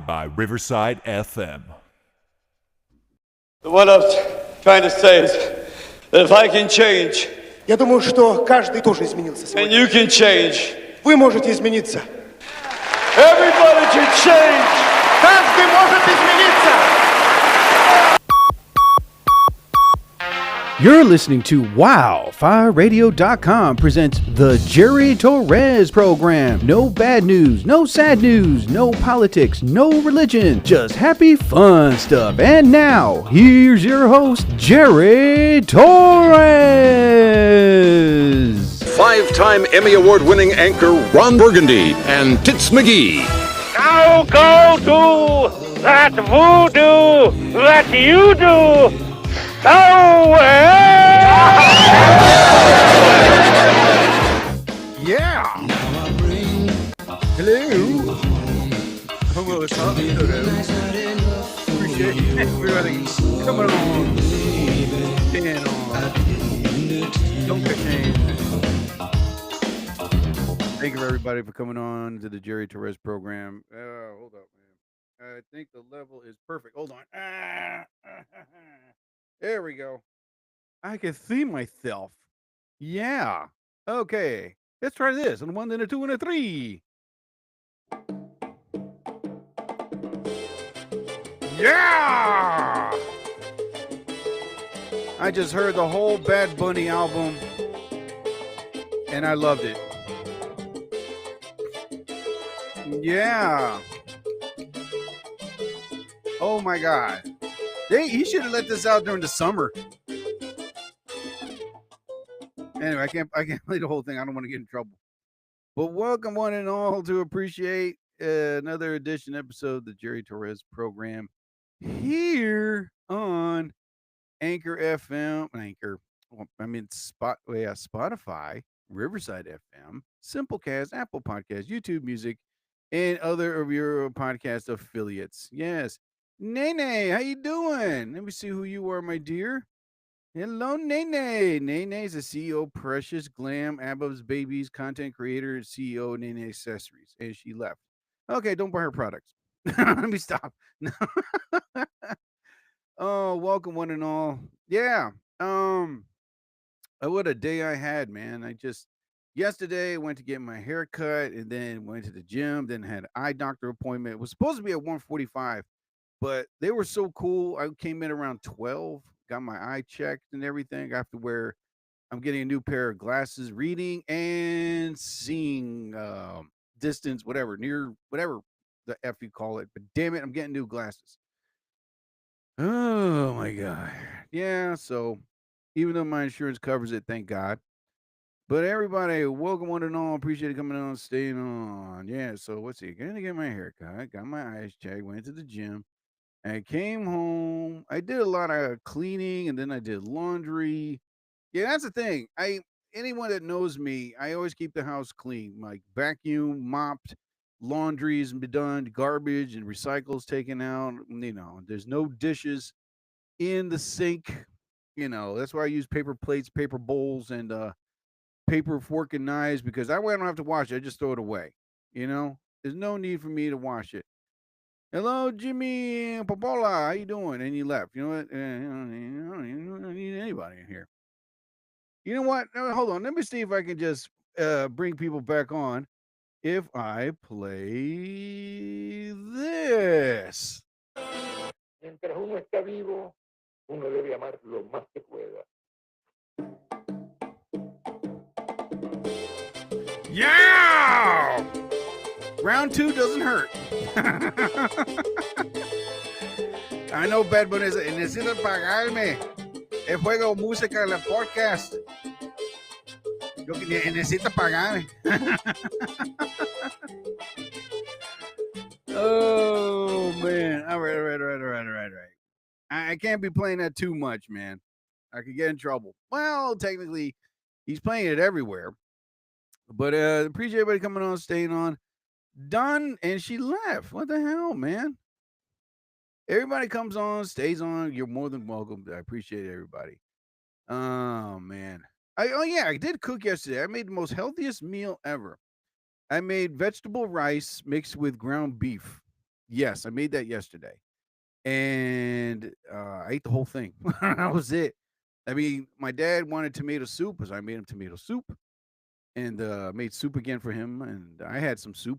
powered by Riverside FM. What I was trying to say is that if I can change, Я думаю, что каждый тоже изменился and сегодня. you can change, Вы можете измениться. everybody can change. Каждый может измениться. You're listening to WildFireRadio.com presents the Jerry Torres program. No bad news, no sad news, no politics, no religion, just happy fun stuff. And now, here's your host, Jerry Torres. Five-time Emmy Award-winning anchor Ron Burgundy and Tits McGee. Now go do that voodoo that you do. Oh, Yeah. Hello. Hello, it's up. Appreciate everybody coming on. Staying on. Don't get ashamed. Thank you, everybody, for coming on to the Jerry Torres program. Hold up, man. I think the level is perfect. Hold on. There we go. I can see myself. Yeah. Okay. Let's try this. And a 1, then a 2, and a 3. Yeah. I just heard the whole Bad Bunny album, and I loved it. Yeah. Oh my God. He should have let this out during the summer. Anyway, I can't play the whole thing. I don't want to get in trouble. But welcome one and all to appreciate another edition episode of the Jerry Torres program here on Anchor FM, Spotify, Riverside FM, Simplecast, Apple Podcasts, YouTube Music, and other of your podcast affiliates. Yes. Nene, how you doing? Let me see who you are, my dear. Hello, Nene. Nene is the CEO of Precious Glam, Abba's Babies, content creator, and CEO of Nene Accessories. And she left. Okay, don't buy her products. Let me stop. Oh, welcome one and all. Yeah. What a day I had, man. Yesterday went to get my hair cut and then went to the gym, then had an eye doctor appointment. It was supposed to be at 1:45. But they were so cool. I came in around 12, got my eye checked and everything. I'm getting a new pair of glasses, reading and seeing distance, whatever the F you call it. But damn it, I'm getting new glasses. Oh my God. Yeah, so even though my insurance covers it, thank God. But everybody, welcome one and all. Appreciate it coming on, staying on. Yeah, so let's see. Gonna get my hair cut, got my eyes checked, went to the gym. I came home. I did a lot of cleaning and then I did laundry. Yeah, that's the thing. Anyone that knows me, I always keep the house clean, like vacuum, mopped, laundries and be done, garbage and recycles taken out. There's no dishes in the sink. That's why I use paper plates, paper bowls, and paper fork and knives because that way I don't have to wash it. I just throw it away. There's no need for me to wash it. Hello, Jimmy Popola. How you doing? And you left. You know what? I don't need anybody in here. You know what? Hold on. Let me see if I can just bring people back on. If I play this. Mientras uno está vivo, uno debe amar lo más que pueda. Yeah! Round 2 doesn't hurt. I know Bad Bunny dice, necesito pagarme. El juego música en el podcast. Yo necesito pagarme. Oh, man. All right. I can't be playing that too much, man. I could get in trouble. Well, technically, he's playing it everywhere. But appreciate everybody coming on, staying on. Done, and she left. What the hell, man? Everybody comes on, stays on. You're more than welcome. I appreciate everybody. Oh, man. I did cook yesterday. I made the most healthiest meal ever. I made vegetable rice mixed with ground beef. Yes, I made that yesterday, and I ate the whole thing. That was it. I mean, my dad wanted tomato soup, so I made him tomato soup, and made soup again for him, and I had some soup.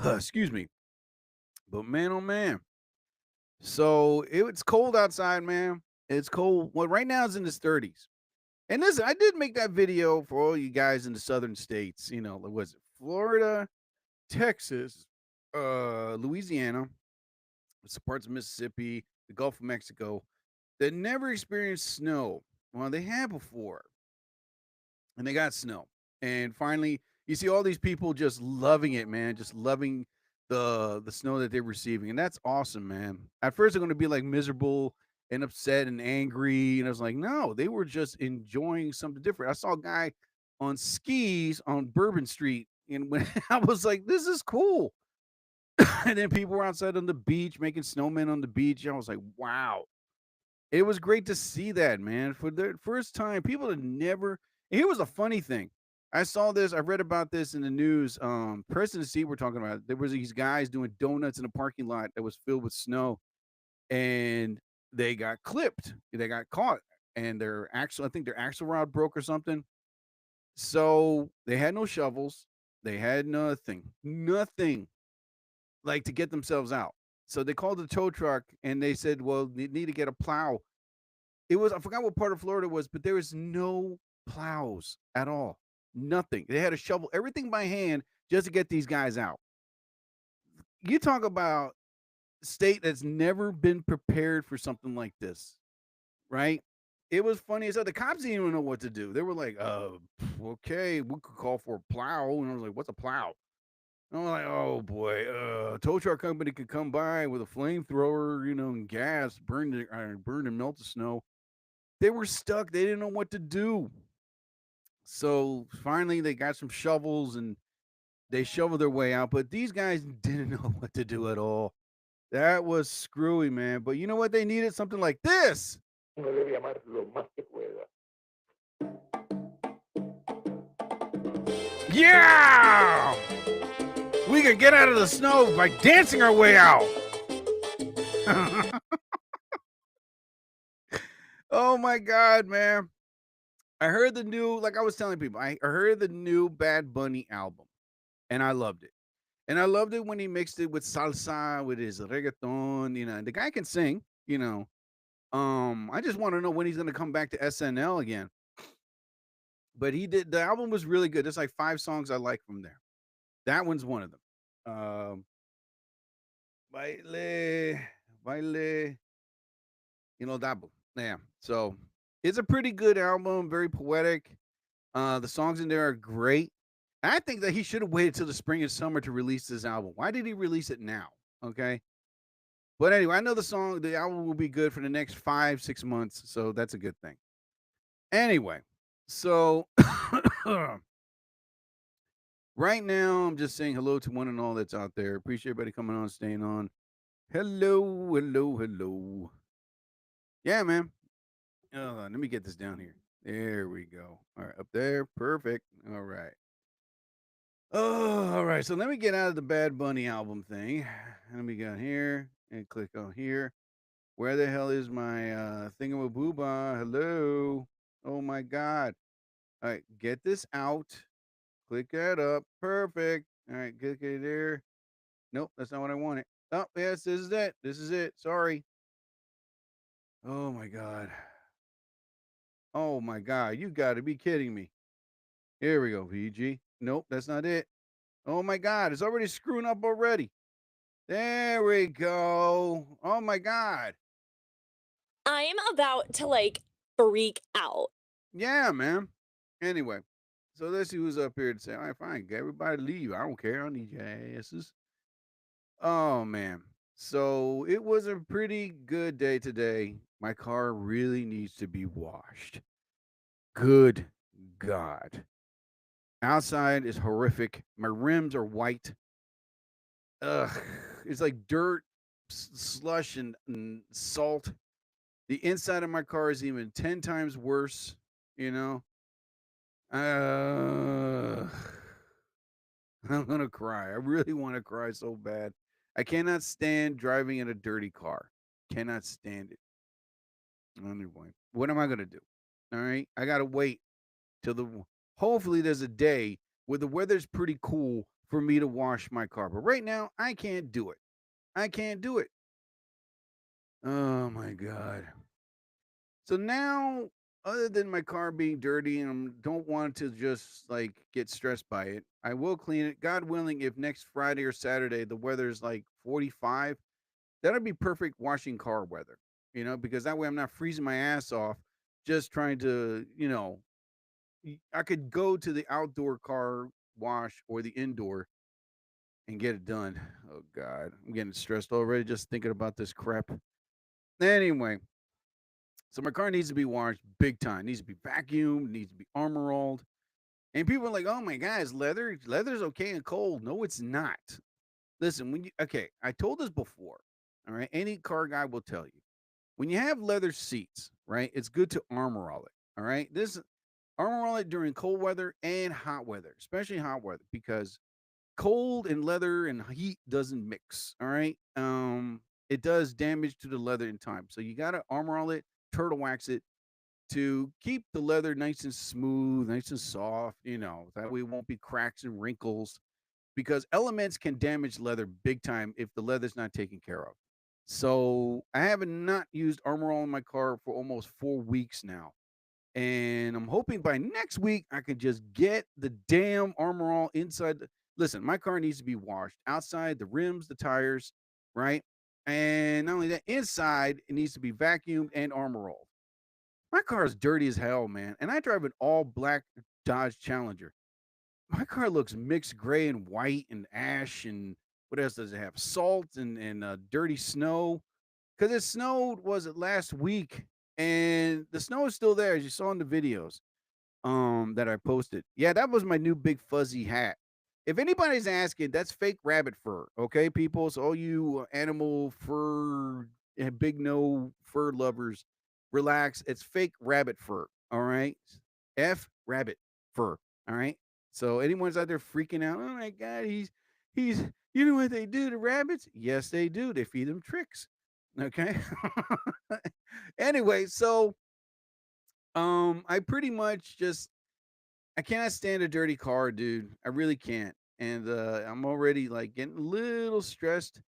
Excuse me, but man, oh man. So it's cold outside, man. It's cold. Well, right now it's in its 30s. And listen, I did make that video for all you guys in the southern states. You know, was it Florida, Texas, Louisiana, some parts of Mississippi, the Gulf of Mexico that never experienced snow. Well, they had before, and they got snow. And finally, you see all these people just loving it, man, just loving the snow that they're receiving, and that's awesome, man. At first, they're going to be like miserable and upset and angry, and I was like, no, they were just enjoying something different. I saw a guy on skis on Bourbon Street, and when I was like, this is cool. And then people were outside on the beach making snowmen on the beach. And I was like, wow. It was great to see that, man. For the first time, people had never. And here was a funny thing. I saw this. I read about this in the news. Preston and Steve were talking about it. There was these guys doing donuts in a parking lot that was filled with snow, and they got clipped. They got caught, and I think their axle rod broke or something. So they had no shovels. They had nothing like to get themselves out. So they called the tow truck and they said, well, they need to get a plow. I forgot what part of Florida it was, but there was no plows at all. Nothing. They had to shovel everything by hand just to get these guys out. You talk about a state that's never been prepared for something like this, right? It was funny as hell. The cops didn't even know what to do. They were like, okay, we could call for a plow. And I was like, what's a plow? And I'm like, oh boy, tow truck company could come by with a flamethrower, and gas, burn and melt the snow. They were stuck. They didn't know what to do. So finally, they got some shovels and they shoveled their way out. But these guys didn't know what to do at all. That was screwy, man. But you know what? They needed something like this. Uno debe amar lo más que pueda. Yeah! We can get out of the snow by dancing our way out. Oh my God, man. I heard the new, like I was telling people, I heard the new Bad Bunny album and I loved it. And I loved it when he mixed it with salsa, with his reggaeton, and the guy can sing, I just want to know when he's going to come back to SNL again. But the album was really good. There's like 5 songs I like from there. That one's one of them. Baile, Dabo. Yeah. So it's a pretty good album, very poetic. The songs in there are great. I think that he should have waited till the spring and summer to release this album. Why did he release it now? Okay. But anyway, I know the album will be good for the next 5-6 months. So that's a good thing. Anyway, so right now, I'm just saying hello to one and all that's out there. Appreciate everybody coming on, staying on. Hello. Yeah, man. Let me get this down here. There we go. All right, up there. Perfect. All right. Oh, all right. So let me get out of the Bad Bunny album thing. Let me go here and click on here. Where the hell is my thingamabooba? Hello. Oh, my God. All right. Get this out. Click that up. Perfect. All right. Click it there. Nope. That's not what I wanted. Oh, yes. This is it. This is it. Sorry. Oh, my God. Oh, my God. You got to be kidding me. Here we go, VG. Nope. That's not it. Oh, my God. It's already screwing up already. There we go. Oh, my God. I'm about to freak out. Yeah, man. Anyway, so let's see who's up here to say, all right, fine, get everybody leave. I don't care. I don't need your asses. Oh, man. So it was a pretty good day today. My car really needs to be washed. Good God. Outside is horrific. My rims are white. Ugh. It's like dirt, slush, and salt. The inside of my car is even 10 times worse, I'm going to cry. I really want to cry so bad. I cannot stand driving in a dirty car. Cannot stand it. Anyway, what am I gonna do? All right, I gotta wait till hopefully there's a day where the weather's pretty cool for me to wash my car. But right now, I can't do it. I can't do it. Oh my god. So now, other than my car being dirty and I don't want to just like get stressed by it, I will clean it. God willing, if next Friday or Saturday the weather's like 45, that'll be perfect washing car weather, because that way I'm not freezing my ass off just trying to, I could go to the outdoor car wash or the indoor and get it done. Oh God, I'm getting stressed already just thinking about this crap. Anyway, so my car needs to be washed big time. Needs to be vacuumed. Needs to be armor rolled. And people are like, "Oh my God, is leather? Leather's okay and cold." No, it's not. Listen, I told this before. All right, any car guy will tell you when you have leather seats, right? It's good to armor roll it. All right, this armor roll it during cold weather and hot weather, especially hot weather, because cold and leather and heat doesn't mix. All right. It does damage to the leather in time. So you gotta armor all it, turtle wax it to keep the leather nice and smooth, nice and soft, that way it won't be cracks and wrinkles. Because elements can damage leather big time if the leather's not taken care of. So I haven't not used armor all in my car for almost 4 weeks now. And I'm hoping by next week I can just get the damn armor all inside. Listen, my car needs to be washed outside, the rims, the tires, right? And not only that, inside it needs to be vacuumed and armor rolled. My car is dirty as hell, man. And I drive an all black Dodge Challenger. My car looks mixed gray and white and ash and what else does it have? Salt and dirty snow. Because it snowed, was it last week? And the snow is still there, as you saw in the videos that I posted. Yeah, that was my new big fuzzy hat. If anybody's asking, that's fake rabbit fur, okay, people? So all you animal fur, big no fur lovers, relax. It's fake rabbit fur, all right? F rabbit fur, all right? So anyone's out there freaking out, oh my God, he's, you know what they do to rabbits? Yes, they do. They feed them tricks, okay? Anyway, so I pretty much I cannot stand a dirty car, dude. I really can't. And I'm already like getting a little stressed,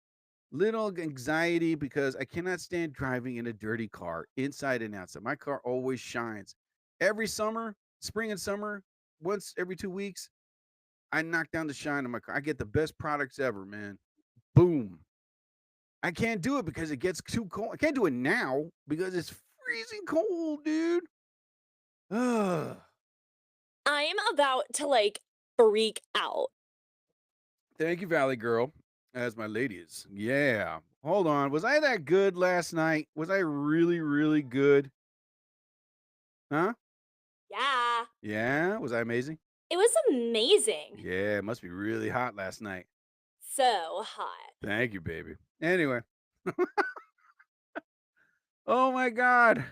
little anxiety because I cannot stand driving in a dirty car inside and outside. My car always shines. Every summer, spring and summer, once every 2 weeks, I knock down the shine on my car. I get the best products ever, man. Boom. I can't do it because it gets too cold. I can't do it now because it's freezing cold, dude. Ugh. I'm about to like freak out. Thank you, Valley Girl, as my ladies. Yeah. Hold on. Was I that good last night? Was I really, really good? Huh? Yeah. Yeah. Was I amazing? It was amazing. Yeah. It must be really hot last night. So hot. Thank you, baby. Anyway. Oh my God.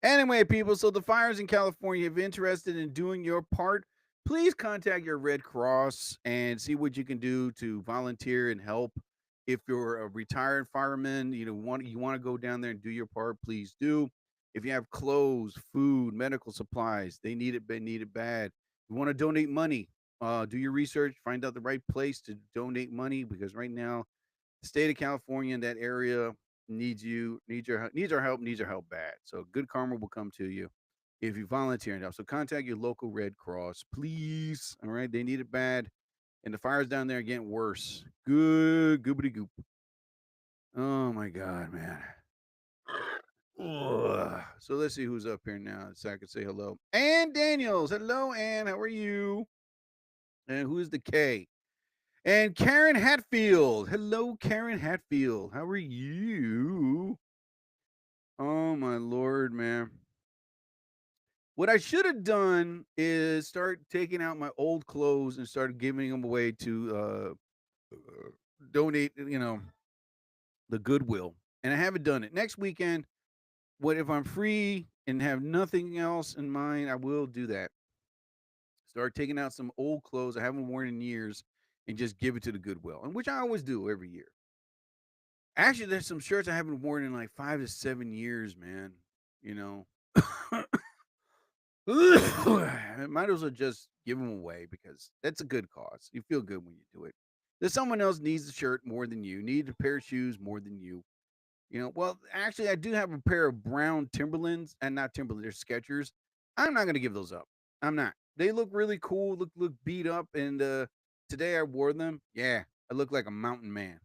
Anyway, people, so the fires in California, if you're interested in doing your part, please contact your Red Cross and see what you can do to volunteer and help. If you're a retired fireman, you want to go down there and do your part, please do. If you have clothes, food, medical supplies, they need it bad. You want to donate money, do your research, find out the right place to donate money, because right now, the state of California in that area needs our help bad. So good karma will come to you if you volunteer and help. So contact your local Red Cross, please. All right, they need it bad, and the fires down there are getting worse. Good goobity goop. Oh my God, man. Ugh. So let's see who's up here now, so I can say hello. Ann Daniels, hello, Ann. How are you? And who's the K? And Karen Hatfield. Hello, Karen Hatfield. How are you? Oh, my Lord, man. What I should have done is start taking out my old clothes and start giving them away to donate, the Goodwill. And I haven't done it. Next weekend, if I'm free and have nothing else in mind, I will do that. Start taking out some old clothes I haven't worn in years and just give it to the Goodwill, and which I always do every year. Actually, there's some shirts I haven't worn in like 5 to 7 years, man. You know, might as well just give them away because that's a good cause. You feel good when you do it. There's someone else needs the shirt more than you, needs a pair of shoes more than you. You know, well, actually, I do have a pair of brown Timberlands, and not Timberlands, they're Skechers. I'm not gonna give those up. I'm not. They look really cool, look beat up, and today I wore them. Yeah, I look like a mountain man.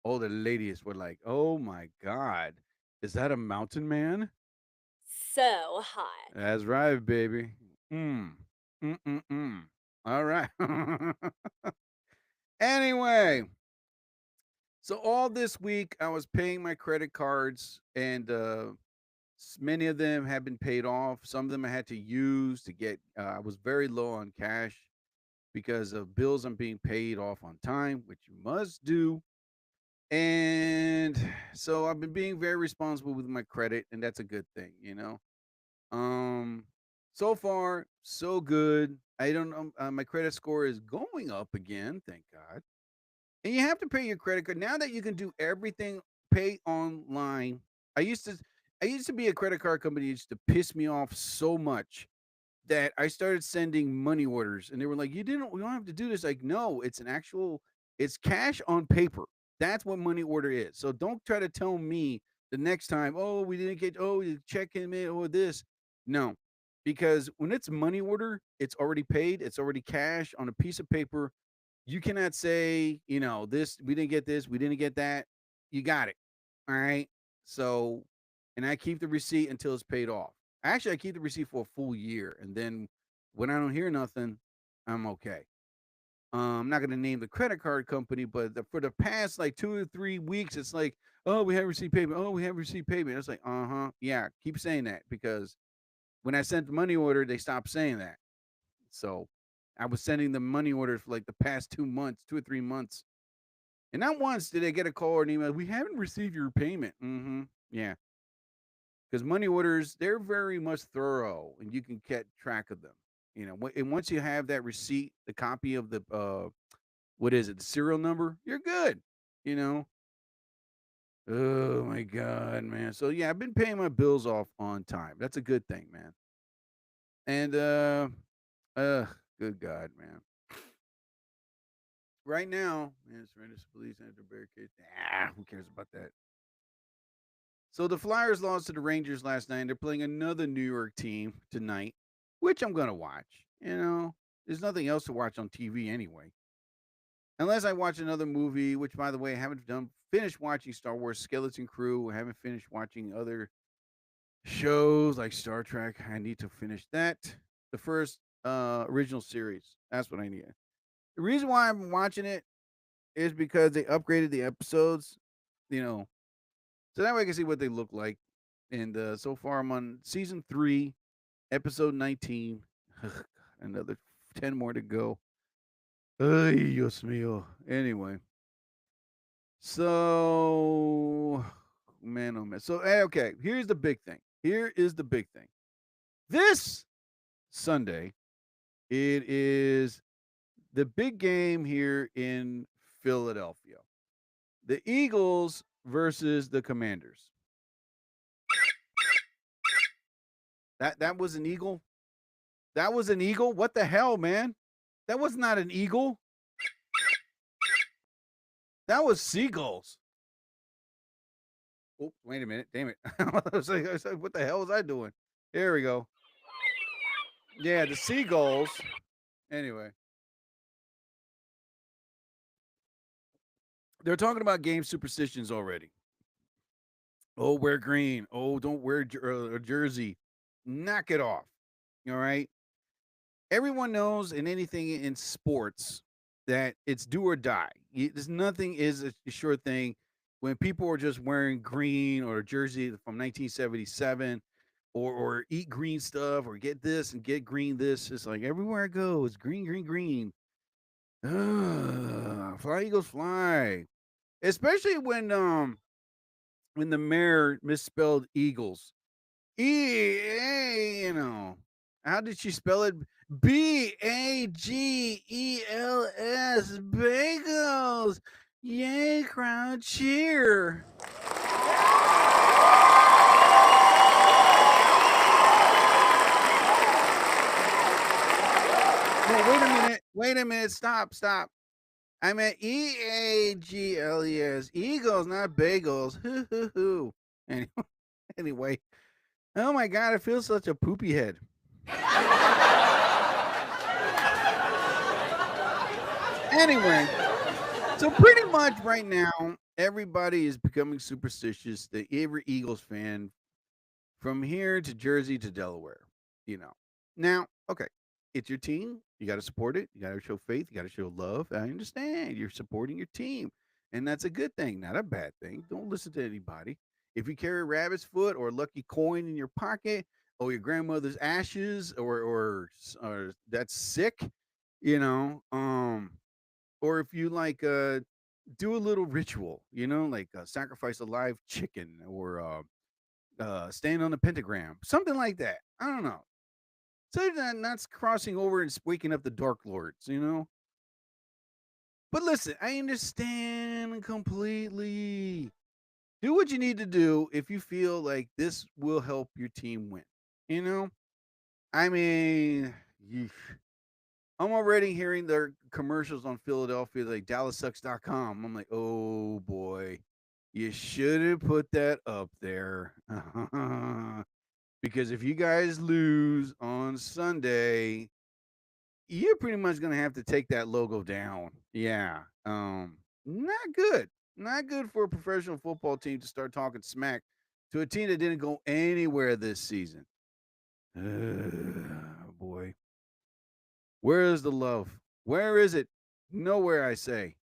All the ladies were like, "Oh my God, is that a mountain man?" So hot. That's right, baby. Mm. All right. Anyway, so all this week I was paying my credit cards, and many of them have been paid off. Some of them I had to use to get. I was very low on cash because of bills I'm being paid off on time, which you must do. And so I've been being very responsible with my credit, and that's a good thing, you know. Um, so far, so good. I don't know. My credit score is going up again, thank God. And you have to pay your credit card now that you can do everything pay online. I used to, I used to be a credit card company. It used to piss me off so much that I started sending money orders, and they were like, we don't have to do this." Like, no, it's cash on paper. That's what money order is. So don't try to tell me the next time, "Oh, we didn't get, oh, you check in it or this." No, because when it's money order, it's already paid, it's already cash on a piece of paper. You cannot say, this, we didn't get this, we didn't get that. You got it. All right. So, and I keep the receipt until it's paid off. Actually, I keep the receipt for a full year. And then when I don't hear nothing, I'm okay. I'm not going to name the credit card company, but for the past like 2 or 3 weeks, it's like, "Oh, we haven't received payment. Oh, we haven't received payment." It's like, yeah, keep saying that because when I sent the money order, they stopped saying that. So I was sending the money orders for like the past 2 months, 2 or 3 months. And not once did I get a call or an email, "We haven't received your payment." Yeah. Because money orders, they're very much thorough and you can get track of them. And once you have that receipt, the copy of the, what is it, the serial number, you're good. You know? Oh my God, man. So yeah, I've been paying my bills off on time. That's a good thing, man. And, good God, man. Right now, man, surrender to police enter barricade. Who cares about that? So the Flyers lost to the Rangers last night. They're playing another New York team tonight, which I'm gonna watch. There's nothing else to watch on TV anyway, unless I watch another movie. Which, by the way, I haven't finished watching Star Wars Skeleton Crew. I haven't finished watching other shows like Star Trek. I need to finish that. The first original series. That's what I need. The reason why I'm watching it is because they upgraded the episodes. So that way I can see what they look like. And so far I'm on season 3, episode 19. Another 10 more to go. Ay, Dios mío. Anyway. So, man, oh man. So, okay, here's the big thing. This Sunday, it is the big game here in Philadelphia. The Eagles versus the Commanders. That was an eagle? That was an eagle? What the hell, man? That was not an eagle. That was seagulls. Oh, wait a minute. Damn it. I was like, what the hell was I doing? Here we go. Yeah, the seagulls. Anyway. They're talking about game superstitions already. Oh, wear green. Oh, don't wear a jersey. Knock it off. All right. Everyone knows in anything in sports that it's do or die. There's nothing is a sure thing. When people are just wearing green or a jersey from 1977 or eat green stuff or get this and get green this, it's like everywhere I go, it's green, green, green. Fly Eagles fly. Especially when the mayor misspelled Eagles. How did she spell it? Bagels, bagels. Yay, crowd cheer. No, wait a minute, stop. I meant Eagles, Eagles, not bagels. Hoo hoo hoo. Anyway, oh my God, I feel such a poopy head. Anyway, so pretty much right now, everybody is becoming superstitious. Every Eagles fan, from here to Jersey to Delaware, you know. Now, okay, it's your team. You got to support it. You got to show faith. You got to show love. I understand you're supporting your team, and that's a good thing, not a bad thing. Don't listen to anybody. If you carry a rabbit's foot or a lucky coin in your pocket, or your grandmother's ashes, or that's sick, you know, or if you like do a little ritual, like sacrifice a live chicken or stand on a pentagram, something like that. I don't know. So that's crossing over and waking up the Dark Lords. But listen, I understand completely. Do what you need to do if you feel like this will help your team win. You know, I mean, yeesh. I'm already hearing their commercials on Philadelphia, like DallasSucks.com. I'm like, oh boy, you should have put that up there. Because if you guys lose on Sunday, you're pretty much gonna have to take that logo down. Yeah. Not good. Not good for a professional football team to start talking smack to a team that didn't go anywhere this season. Boy. Where is the love? Where is it? Nowhere, I say.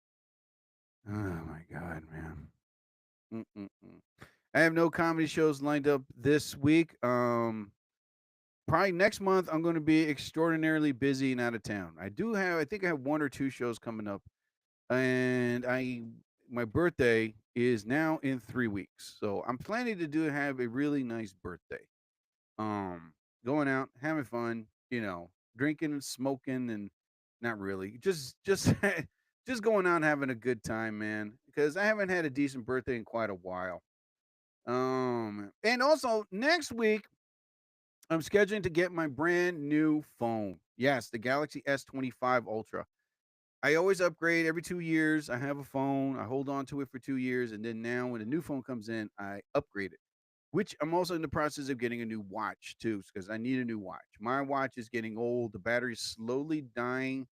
Oh my God, man. I have no comedy shows lined up this week. Probably next month I'm going to be extraordinarily busy and out of town. I think I have 1 or 2 shows coming up, and my birthday is now in 3 weeks, so I'm planning to have a really nice birthday. Going out, having fun, drinking and smoking, and not really, just just going out and having a good time, man. Because I haven't had a decent birthday in quite a while. And also next week I'm scheduling to get my brand new phone. Yes, the Galaxy S25 Ultra. I always upgrade every 2 years. I have a phone. I hold on to it for 2 years, and then now when a new phone comes in, I upgrade it. Which I'm also in the process of getting a new watch too, because I need a new watch. My watch is getting old. The battery's slowly dying.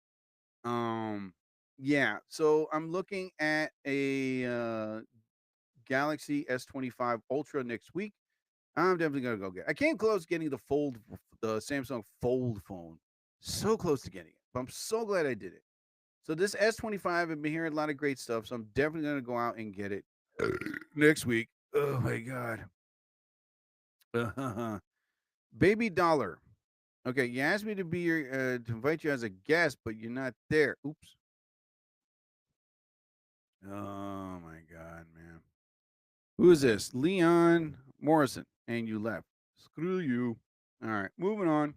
Yeah. So I'm looking at a Galaxy S25 Ultra next week. I'm definitely gonna go get. I came close getting the Samsung Fold phone. So close to getting it, but I'm so glad I did it. So this S25, I've been hearing a lot of great stuff, so I'm definitely gonna go out and get it next week. Oh my God. Baby Dollar. Okay, you asked me to be to invite you as a guest, but you're not there. Oops. Oh my God, man. Who is this? Leon Morrison. And you left. Screw you. All right, moving on.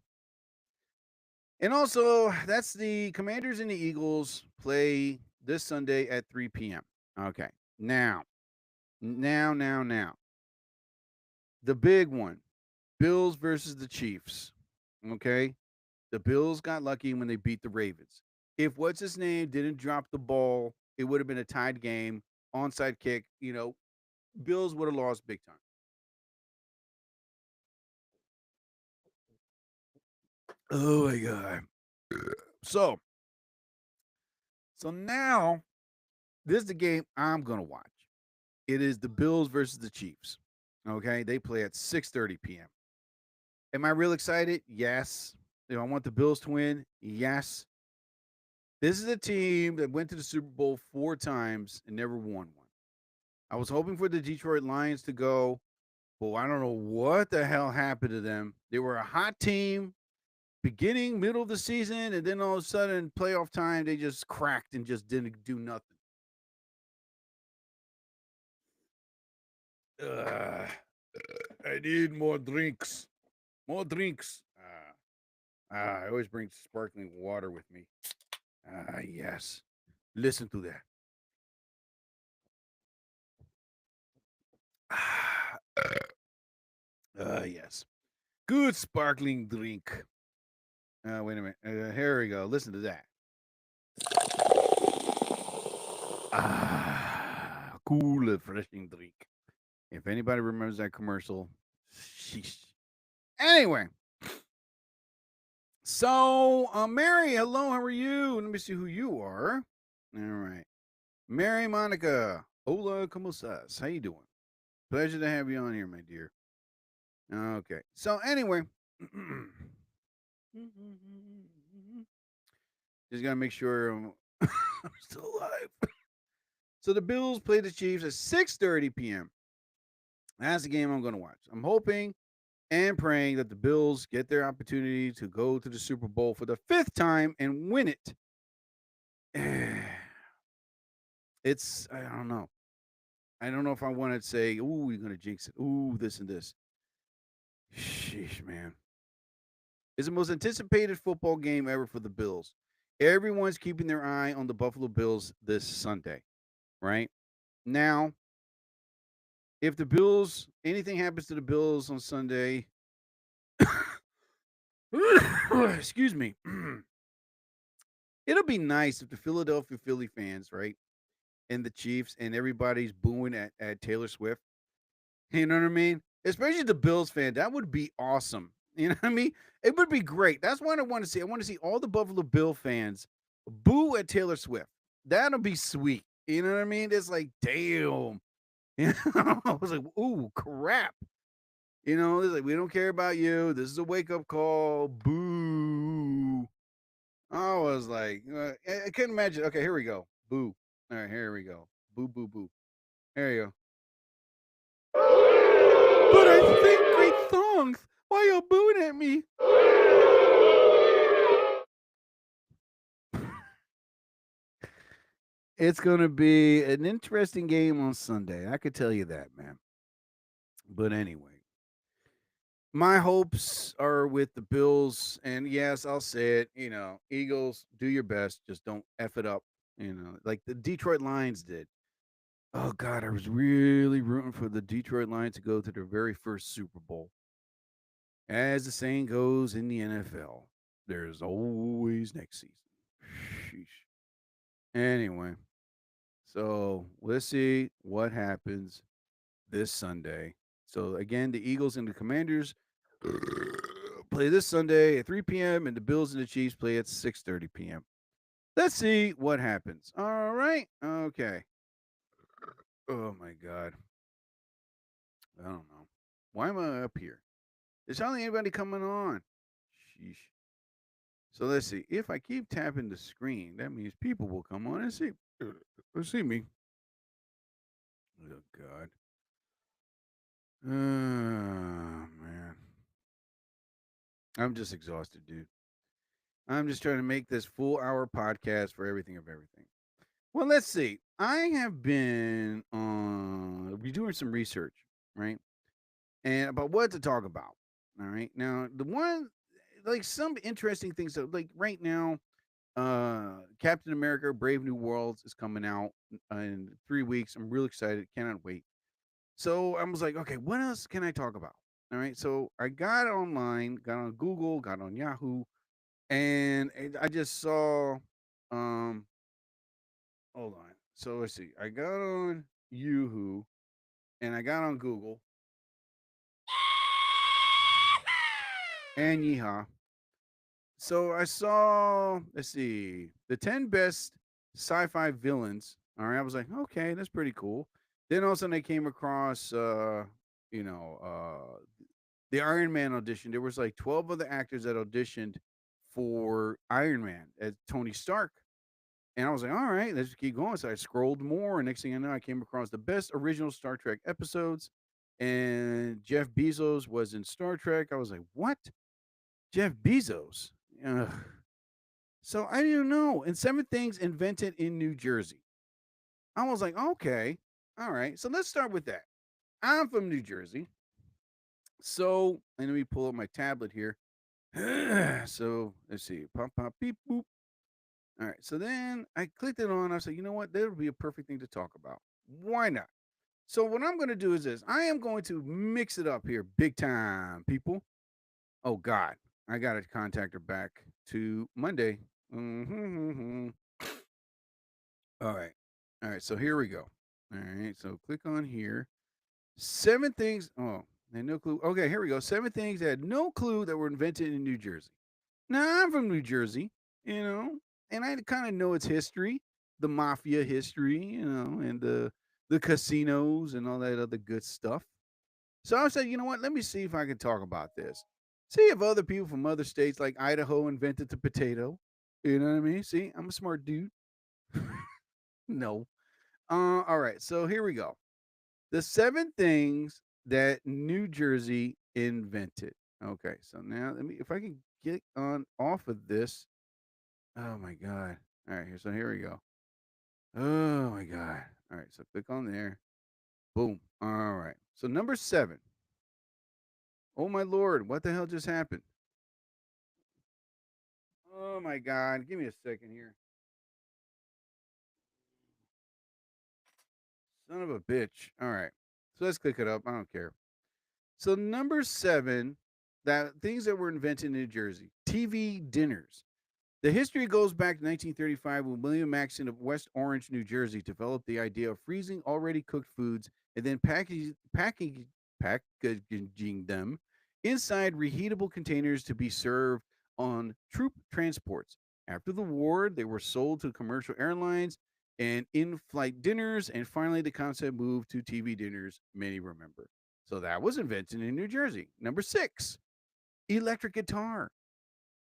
And also, that's the Commanders and the Eagles play this Sunday at 3 p.m. Okay. Now. The big one. Bills versus the Chiefs. Okay. The Bills got lucky when they beat the Ravens. If what's his name didn't drop the ball, it would have been a tied game, onside kick. Bills would have lost big time. Oh my God. So now this is the game I'm gonna watch. It is the Bills versus the Chiefs. Okay, they play at 6:30 p.m. Am I real excited? Yes. Do I want the Bills to win? Yes. This is a team that went to the Super Bowl 4 times and never won one. I was hoping for the Detroit Lions to go, but I don't know what the hell happened to them. They were a hot team beginning, middle of the season, and then all of a sudden, playoff time, they just cracked and just didn't do nothing. I need more drinks. More drinks. I always bring sparkling water with me. Yes. Listen to that. Yes. Good sparkling drink. Wait a minute. Here we go. Listen to that. Cool, refreshing drink. If anybody remembers that commercial, sheesh. Anyway, so Mary, hello, how are you? Let me see who you are. All right, Mary Monica, hola, ¿cómo estás? How you doing? Pleasure to have you on here, my dear. Okay, so anyway, just gotta make sure I'm still alive. So the Bills play the Chiefs at 6:30 p.m. That's the game I'm going to watch. I'm hoping and praying that the Bills get their opportunity to go to the Super Bowl for the 5th time and win it. It's, I don't know. I don't know if I want to say, ooh, you're going to jinx it. Ooh, this and this. Sheesh, man. It's the most anticipated football game ever for the Bills. Everyone's keeping their eye on the Buffalo Bills this Sunday, right? Now, if the Bills, anything happens to the Bills on Sunday, excuse me, it'll be nice if the Philadelphia Philly fans, right, and the Chiefs and everybody's booing at Taylor Swift. You know what I mean? Especially the Bills fan. That would be awesome. You know what I mean? It would be great. That's what I want to see. I want to see all the Buffalo Bill fans boo at Taylor Swift. That'll be sweet. You know what I mean? It's like, damn. You know? I was like, ooh, crap. You know, it's like, we don't care about you. This is a wake-up call. Boo. I was like, I couldn't imagine. Okay, here we go. Boo. All right, here we go. Boo, boo, boo. There you go. But I sing great songs. Why y'all booing at me? It's going to be an interesting game on Sunday. I could tell you that, man. But anyway, my hopes are with the Bills. And yes, I'll say it. You know, Eagles, do your best. Just don't F it up. You know, like the Detroit Lions did. Oh, God, I was really rooting for the Detroit Lions to go to their very first Super Bowl. As the saying goes in the NFL, there's always next season. Sheesh. Anyway, so let's see what happens this Sunday. So again, the Eagles and the Commanders play this Sunday at 3 p.m. and the Bills and the Chiefs play at 6:30 p.m. Let's see what happens. All right. Okay. Oh my God. I don't know. Why am I up here? There's hardly anybody coming on. Sheesh. So let's see. If I keep tapping the screen, that means people will come on and see me. Oh God. Oh man. I'm just exhausted, dude. I'm just trying to make this full hour podcast for everything of everything. Well, let's see. I have been doing some research, right? And about what to talk about. All right. Now, the one, like some interesting things, like right now, Captain America Brave New Worlds is coming out in 3 weeks. I'm real excited. Cannot wait. So I was like, okay, what else can I talk about? All right. So I got online, got on Google, got on Yahoo, and I just saw, hold on. So let's see. I got on Yahoo and I got on Google and Yeehaw. So I saw, let's see, the 10 best sci-fi villains. All right, I was like, okay, that's pretty cool. Then all of a sudden I came across, the Iron Man audition. There was like 12 other actors that auditioned for Iron Man as Tony Stark. And I was like, all right, let's keep going. So I scrolled more, and next thing I know, I came across the best original Star Trek episodes. And Jeff Bezos was in Star Trek. I was like, what? Jeff Bezos? Ugh. So I didn't know. And 7 things invented in New Jersey. I was like, okay, all right. So let's start with that. I'm from New Jersey. So let me pull up my tablet here. So let's see. Pop, pop, beep, boop. All right. So then I clicked it on. I said, you know what? That would be a perfect thing to talk about. Why not? So what I'm going to do is this. I am going to mix it up here big time, people. Oh, God. I got to contact her back to Monday. Mm-hmm. All right. All right. So here we go. All right. So click on here. 7 things. Oh, and no clue. Okay. Here we go. 7 things that had no clue that were invented in New Jersey. Now, I'm from New Jersey, and I kind of know its history, the mafia history, and the casinos and all that other good stuff. So I said, you know what? Let me see if I can talk about this. See if other people from other states like Idaho invented the potato. You know what I mean? See, I'm a smart dude. No. All right. So here we go. The 7 things that New Jersey invented. Okay. So now if I can get on off of this. Oh my God. All right. So here we go. Oh my God. All right. So click on there. Boom. All right. So number 7. Oh my Lord. What the hell just happened? Oh my God. Give me a second here. Son of a bitch. All right. So let's click it up. I don't care. So number 7, that things that were invented in New Jersey. TV dinners. The history goes back to 1935 when William Maxon of West Orange, New Jersey, developed the idea of freezing already cooked foods and then packaging them inside reheatable containers to be served on troop transports. After the war, they were sold to commercial airlines and in-flight dinners, and finally the concept moved to TV dinners, many remember. So that was invented in New Jersey. Number 6, electric guitar.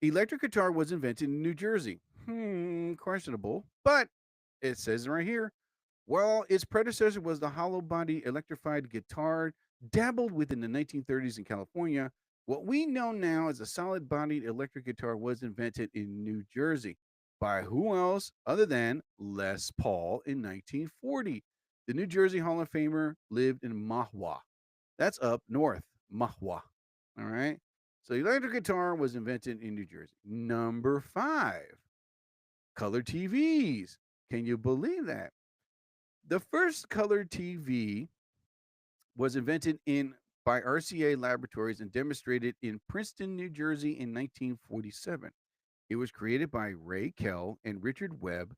Electric guitar was invented in New Jersey. Questionable, but it says right here. Well, its predecessor was the hollow body electrified guitar, dabbled with in the 1930s in California. What we know now as a solid bodied electric guitar was invented in New Jersey. By who else other than Les Paul in 1940? The New Jersey Hall of Famer lived in Mahwah. That's up north, Mahwah. All right. So electric guitar was invented in New Jersey. Number 5, color TVs. Can you believe that? The first color TV was invented by RCA Laboratories and demonstrated in Princeton, New Jersey in 1947. It was created by Ray Kell and Richard Webb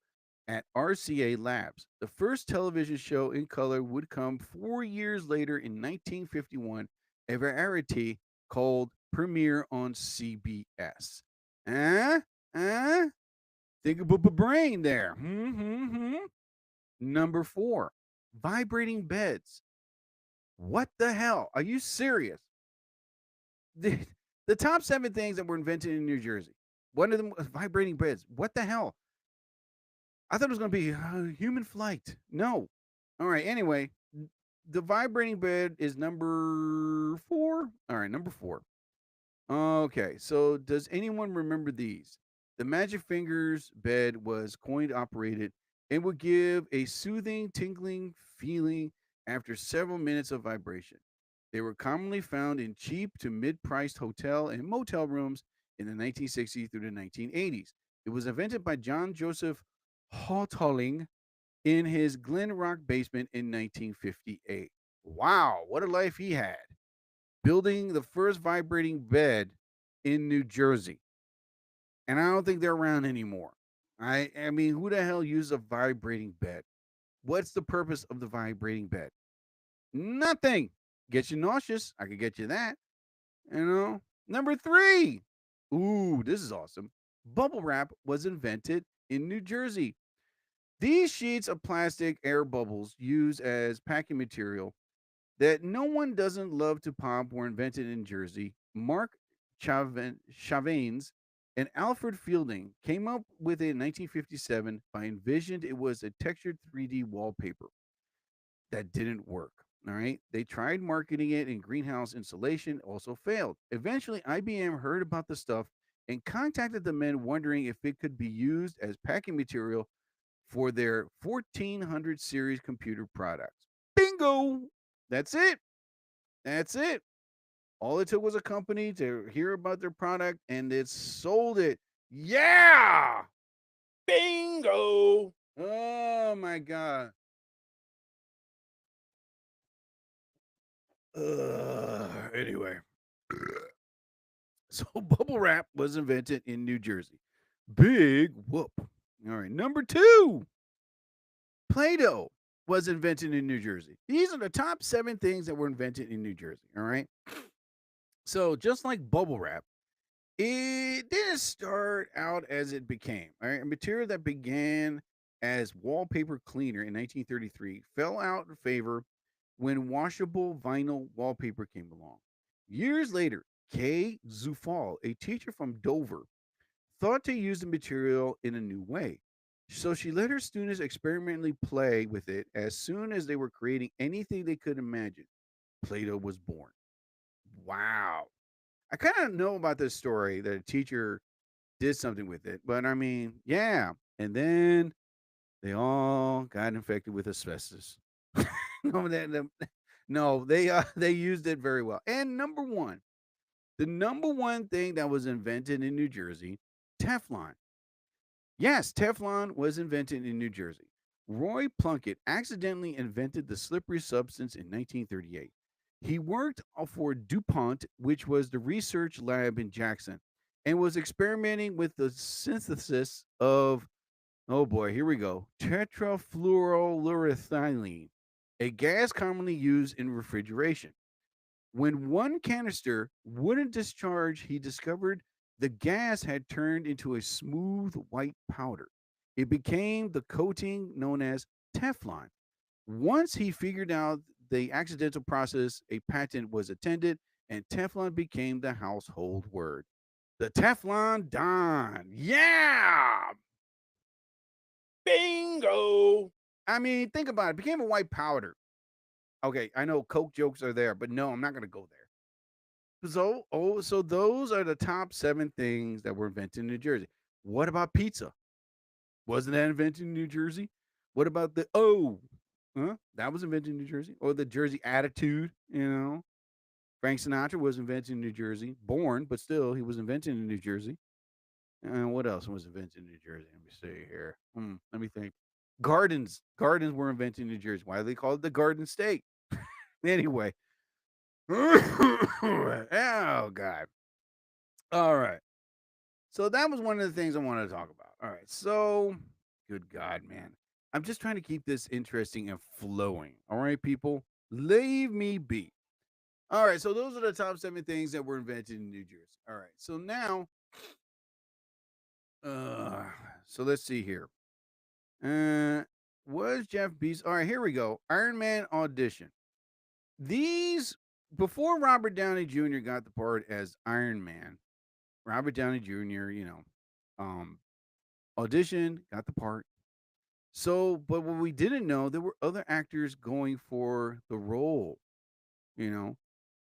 at RCA Labs. The first television show in color would come 4 years later in 1951, a variety called Premiere on CBS. Think about the brain there. Number 4, vibrating beds. What the hell? Are you serious? The top 7 things that were invented in New Jersey. One of them was vibrating beds. What the hell? I thought it was going to be human flight. No. All right. Anyway, the vibrating bed is number 4. All right. Number 4. Okay. So does anyone remember these? The Magic Fingers bed was coin operated and would give a soothing, tingling feeling after several minutes of vibration. They were commonly found in cheap to mid-priced hotel and motel rooms in the 1960s through the 1980s. It was invented by John Joseph Houghtaling in his Glen Rock basement in 1958. Wow, what a life he had. Building the first vibrating bed in New Jersey. And I don't think they're around anymore. I mean, who the hell uses a vibrating bed? What's the purpose of the vibrating bed? Nothing. Gets you nauseous. I could get you that. Number 3. Ooh, this is awesome. Bubble wrap was invented in New Jersey. These sheets of plastic air bubbles used as packing material that no one doesn't love to pop were invented in Jersey. Mark Chavanes and Alfred Fielding came up with it in 1957 by envisioned it was a textured 3D wallpaper. That didn't work. All right. They tried marketing it in greenhouse insulation, also failed. Eventually, IBM heard about the stuff and contacted the men wondering if it could be used as packing material for their 1400 series computer products. Bingo! That's it. That's it. All it took was a company to hear about their product and it sold it. Yeah. Bingo! Oh my God. Anyway. So bubble wrap was invented in New Jersey. Big whoop. All right. Number 2. Play-Doh was invented in New Jersey. These are the top 7 things that were invented in New Jersey. All right. So just like bubble wrap, it didn't start out as it became. All right. A material that began as wallpaper cleaner in 1933 fell out of favor when washable vinyl wallpaper came along. Years later, Kay Zufall, a teacher from Dover, thought to use the material in a new way. So she let her students experimentally play with it. As soon as they were creating anything they could imagine, Play-Doh was born. Wow. I kind of know about this story that a teacher did something with it, but I mean, yeah. And then they all got infected with asbestos. no, they used it very well. And the number one thing that was invented in New Jersey, Teflon. Yes, Teflon was invented in New Jersey. Roy Plunkett accidentally invented the slippery substance in 1938. He worked for DuPont, which was the research lab in Jackson, and was experimenting with the synthesis of, oh boy, here we go, tetrafluorourethylene, a gas commonly used in refrigeration. When one canister wouldn't discharge, he discovered the gas had turned into a smooth white powder. It became the coating known as Teflon. Once he figured out the accidental process, a patent was attended, and Teflon became the household word. The Teflon Don. Yeah. Bingo! I mean, think about it. It became a white powder. Okay, I know Coke jokes are there, but no, I'm not going to go there. So those are the top 7 things that were invented in New Jersey. What about pizza? Wasn't that invented in New Jersey? What about the that was invented in New Jersey? Or the Jersey attitude, Frank Sinatra was invented in New Jersey, born, but still he was invented in New Jersey. And what else was invented in New Jersey? Let me see here. Let me think. Gardens were invented in New Jersey. Why do they call it the Garden State? Anyway. Oh God. All right. So that was one of the things I wanted to talk about. All right. So, good God, man. I'm just trying to keep this interesting and flowing. All right, people? Leave me be. All right. So those are the top 7 things that were invented in New Jersey. All right. So now, so let's see here. Was Jeff Bezos? All right, here we go. Iron Man audition. These, before Robert Downey Jr. got the part as Iron Man, Robert Downey Jr., auditioned, got the part. So, but what we didn't know, there were other actors going for the role, So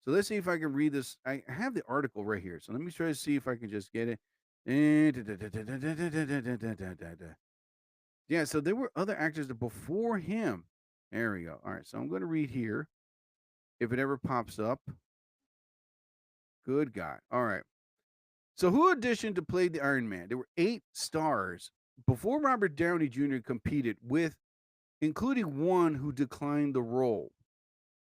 let's see if I can read this. I have the article right here. So let me try to see if I can just get it. Yeah, so there were other actors before him. There we go. All right, so I'm going to read here. If it ever pops up. Good God. All right. So who auditioned to play the Iron Man? There were 8 stars before Robert Downey Jr. competed with, including one who declined the role.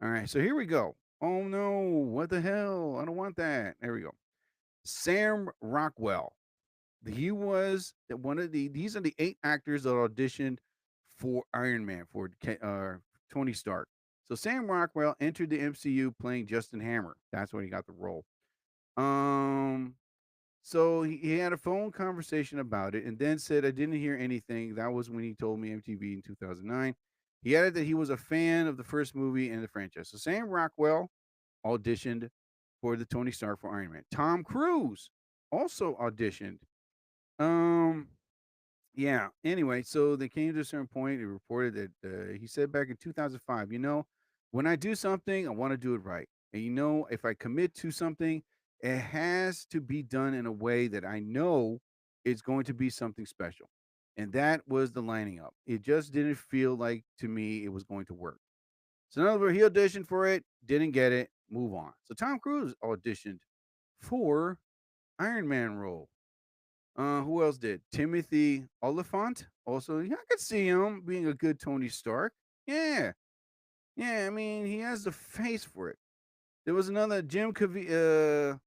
All right, so here we go. Oh no, what the hell? I don't want that. There we go. Sam Rockwell. He was one of these are the 8 actors that auditioned for Iron Man, for Tony Stark. So Sam Rockwell entered the MCU playing Justin Hammer. That's when he got the role. So he had a phone conversation about it and then said, I didn't hear anything. That was when he told me MTV in 2009. He added that he was a fan of the first movie and the franchise. So Sam Rockwell auditioned for the Tony Stark for Iron Man. Tom Cruise also auditioned. Yeah. Anyway, so they came to a certain point. It reported that he said back in 2005, when I do something, I want to do it right. And if I commit to something, it has to be done in a way that I know it's going to be something special. And that was the lining up. It just didn't feel like to me it was going to work. So in other words, he auditioned for it, didn't get it. move on. So Tom Cruise auditioned for Iron Man role. Who else did? Timothy Oliphant. Also, yeah, I could see him being a good Tony Stark. Yeah. Yeah, I mean, he has the face for it. There was another Jim Caviezel.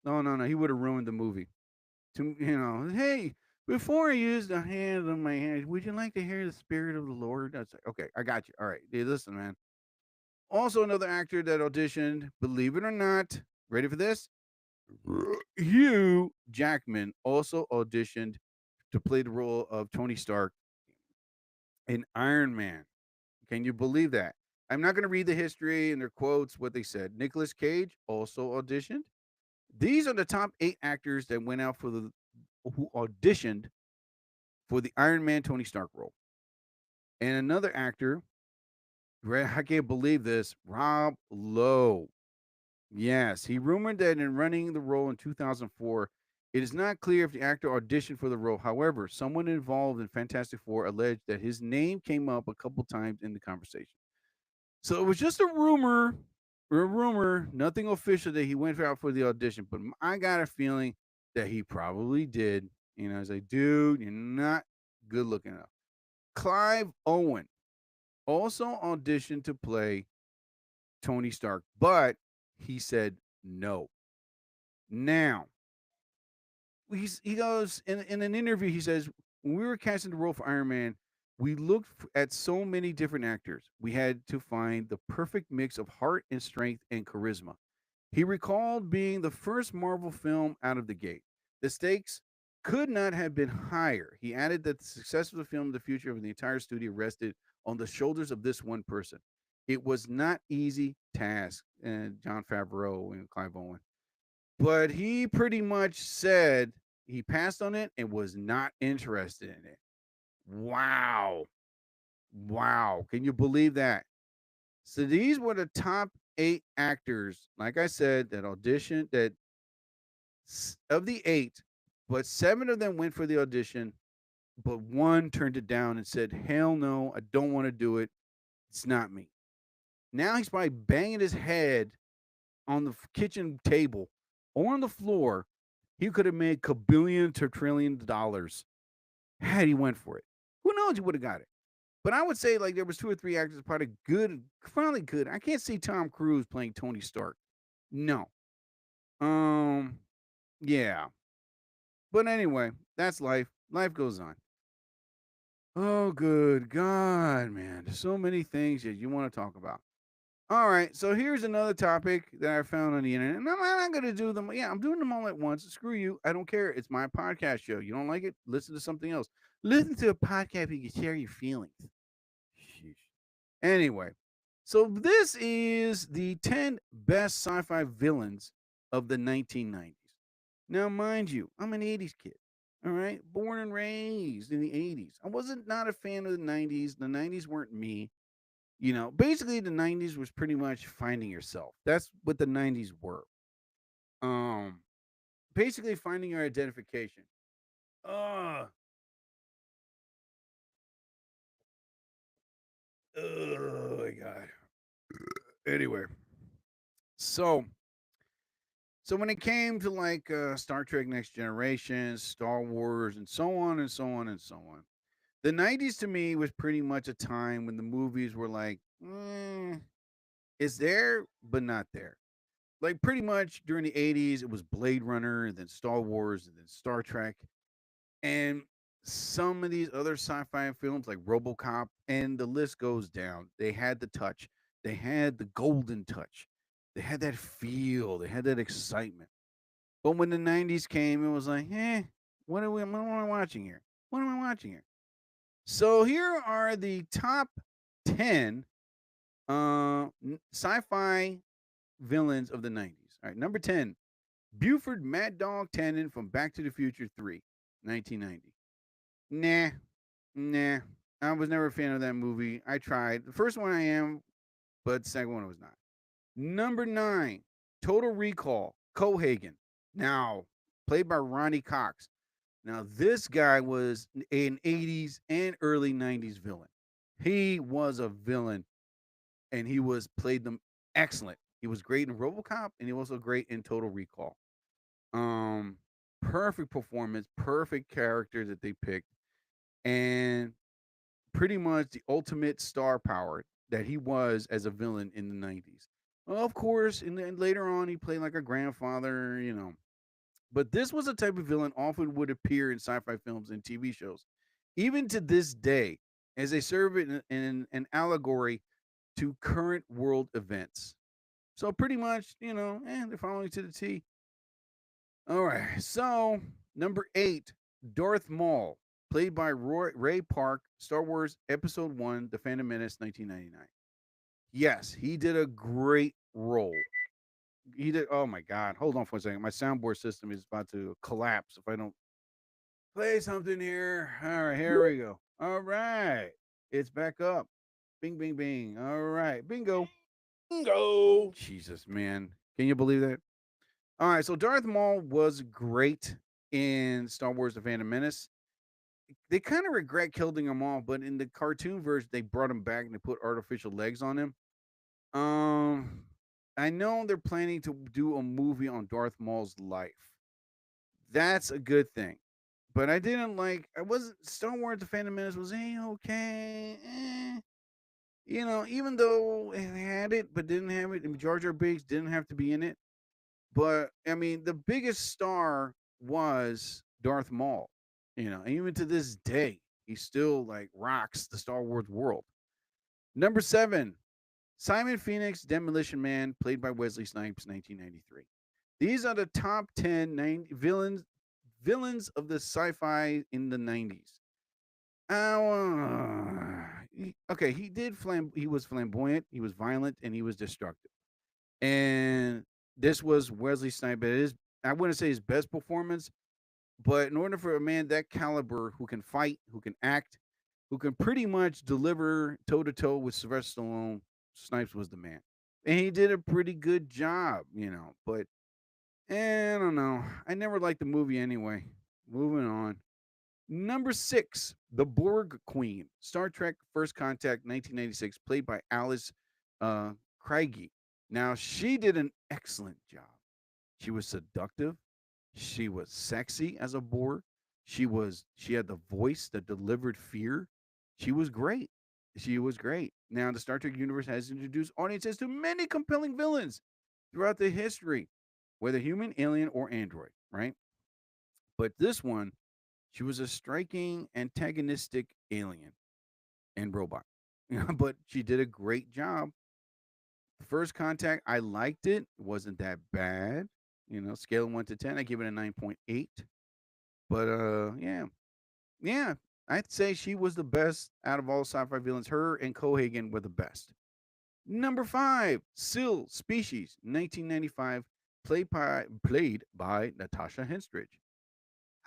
No. He would have ruined the movie. Hey, before I use the hand on my hand, would you like to hear the spirit of the Lord? I was like, okay, I got you. All right. Hey, listen, man. Also, another actor that auditioned, believe it or not, ready for this? Hugh Jackman also auditioned to play the role of Tony Stark in Iron Man. Can you believe that? I'm not going to read the history and their quotes, what they said. Nicolas Cage also auditioned. These are the top 8 actors that went out who auditioned for the Iron Man Tony Stark role. And another actor, I can't believe this, Rob Lowe. Yes, he rumored that in running the role in 2004, it is not clear if the actor auditioned for the role. However, someone involved in Fantastic Four alleged that his name came up a couple times in the conversation. So it was just a rumor, nothing official that he went out for the audition. But I got a feeling that he probably did. I was like, dude, you're not good looking enough. Clive Owen also auditioned to play Tony Stark, but he said no. Now, he goes in an interview, he says, when we were casting the role for Iron Man, we looked at so many different actors. We had to find the perfect mix of heart and strength and charisma. He recalled being the first Marvel film out of the gate. The stakes could not have been higher. He added that the success of the film, the future of the entire studio rested on the shoulders of this one person. It was not easy task, and Jon Favreau and Clive Owen. But he pretty much said he passed on it and was not interested in it. Wow. Can you believe that? So these were the top 8 actors, like I said, that auditioned, that of the 8, but 7 of them went for the audition, but 1 turned it down and said, hell no, I don't want to do it. It's not me. Now he's probably banging his head on the kitchen table or on the floor. He could have made $1 trillion had he went for it. Who knows? He would have got it. But I would say, like, there was 2 or 3 actors probably good. I can't see Tom Cruise playing Tony Stark. No. Yeah. But anyway, that's life. Life goes on. Oh, good God, man. There's so many things that you want to talk about. All right, so here's another topic that I found on the internet. And I'm not going to do them. Yeah, I'm doing them all at once. Screw you. I don't care. It's my podcast show. You don't like it? Listen to something else. Listen to a podcast where you can share your feelings. Sheesh. Anyway, so this is the 10 best sci-fi villains of the 1990s. Now, mind you, I'm an 80s kid. All right, born and raised in the 80s. I wasn't not a fan of the 90s. The 90s weren't me. Basically the 90s was pretty much finding yourself. That's what the 90s were. Basically finding your identification. Oh my God. Anyway. So when it came to like Star Trek Next Generation, Star Wars, and so on and so on and so on, the 90s to me was pretty much a time when the movies were like, it's there, but not there. Like pretty much during the 80s, it was Blade Runner, and then Star Wars, and then Star Trek. And some of these other sci-fi films like RoboCop, and the list goes down. They had the touch. They had the golden touch. They had that feel. They had that excitement. But when the 90s came, it was like, what am I watching here? What am I watching here? So here are the top 10 sci-fi villains of the 90s. All right, number 10, Buford Mad Dog Tannen from Back to the Future 3, 1990. Nah. I was never a fan of that movie. I tried. The first one I am, but the second one I was not. Number 9, Total Recall, Cohagen. Now, played by Ronnie Cox. Now, this guy was an 80s and early 90s villain. He was a villain, and he played them excellent. He was great in RoboCop, and he was also great in Total Recall. Perfect performance, perfect character that they picked, and pretty much the ultimate star power that he was as a villain in the 90s. Of course, and then later on, he played like a grandfather, But this was a type of villain often would appear in sci-fi films and TV shows, even to this day, as they serve it in an allegory to current world events. So pretty much, they're following to the T. All right. So number 8, Darth Maul, played by Ray Park, Star Wars Episode 1, The Phantom Menace, 1999. Yes, he did a great role. He did. Oh my God! Hold on for a second. My soundboard system is about to collapse if I don't play something here. All right, here we go. All right, it's back up. Bing, bing, bing. All right, bingo. Bingo. Jesus, man, can you believe that? All right, so Darth Maul was great in Star Wars: The Phantom Menace. They kind of regret killing him off, but in the cartoon version, they brought him back and they put artificial legs on him. I know they're planning to do a movie on Darth Maul's life. That's a good thing. But I wasn't, Star Wars The Phantom Menace was okay. Even though it had it, but didn't have it, and Jar Jar Binks didn't have to be in it. But, I mean, the biggest star was Darth Maul, and even to this day, he still, rocks the Star Wars world. Number 7, Simon Phoenix, Demolition Man, played by Wesley Snipes, 1993. These are the top 10 villains of the sci-fi in the 90s. Okay, he was flamboyant, he was violent, and he was destructive. And this was Wesley Snipes. I wouldn't say his best performance, but in order for a man that caliber who can fight, who can act, who can pretty much deliver toe-to-toe with Sylvester Stallone, Snipes was the man. And he did a pretty good job, but I don't know. I never liked the movie anyway. Moving on. Number 6, The Borg Queen, Star Trek First Contact, 1996, played by Alice Craigie. Now, she did an excellent job. She was seductive. She was sexy as a Borg. She had the voice that delivered fear. She was great. Now, the Star Trek universe has introduced audiences to many compelling villains throughout the history, whether human, alien, or android, right? But this one, she was a striking antagonistic alien and robot. But she did a great job. First Contact, I liked it. It wasn't that bad. Scale of 1 to 10, I give it a 9.8. But yeah, I'd say she was the best out of all sci-fi villains. Her and Cohagen were the best. Number 5, Sil Species, 1995, played by Natasha Henstridge.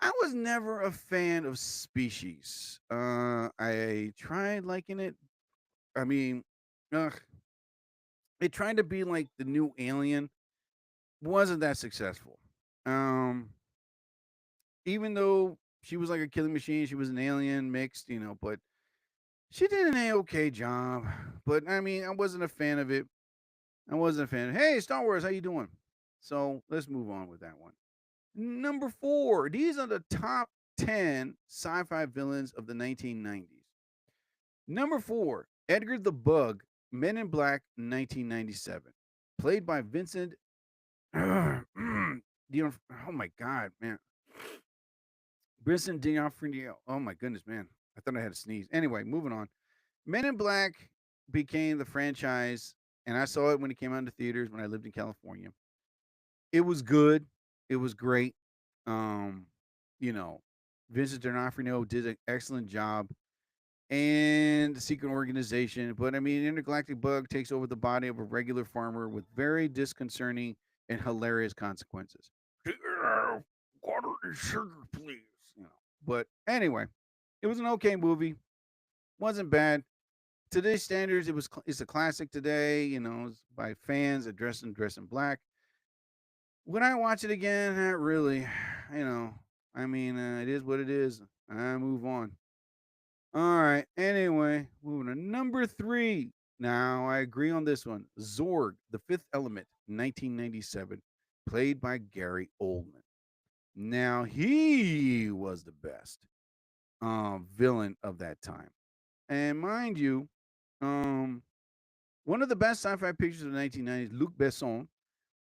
I was never a fan of Species. I tried liking it. I mean, it tried to be like the new Alien. Wasn't that successful. Even though she was like a killing machine, she was an alien mixed, but she did an okay job. But I mean, I wasn't a fan of it. Hey, Star Wars, how you doing? So let's move on with that one. Number 4, these are the top 10 sci-fi villains of the 1990s. Number 4, Edgar the Bug, Men in Black, 1997, played by Vincent. Oh my God, man. Vincent D'Onofrio. Oh my goodness, man. I thought I had a sneeze. Anyway, moving on. Men in Black became the franchise, and I saw it when it came out in the theaters when I lived in California. It was good. It was great. Vincent D'Onofrio did an excellent job. And the secret organization. But I mean, Intergalactic Bug takes over the body of a regular farmer with very disconcerting and hilarious consequences. Water and sugar, please. But anyway, it was an okay movie. Wasn't bad. Today's standards, it's a classic today. It's by fans that dress in black. Would I watch it again? Not really. I mean, it is what it is. I move on. All right. Anyway, moving to number 3, Now, I agree on this one. Zorg, The Fifth Element, 1997, played by Gary Oldman. Now, he was the best villain of that time. And mind you, one of the best sci-fi pictures of the 1990s, Luc Besson,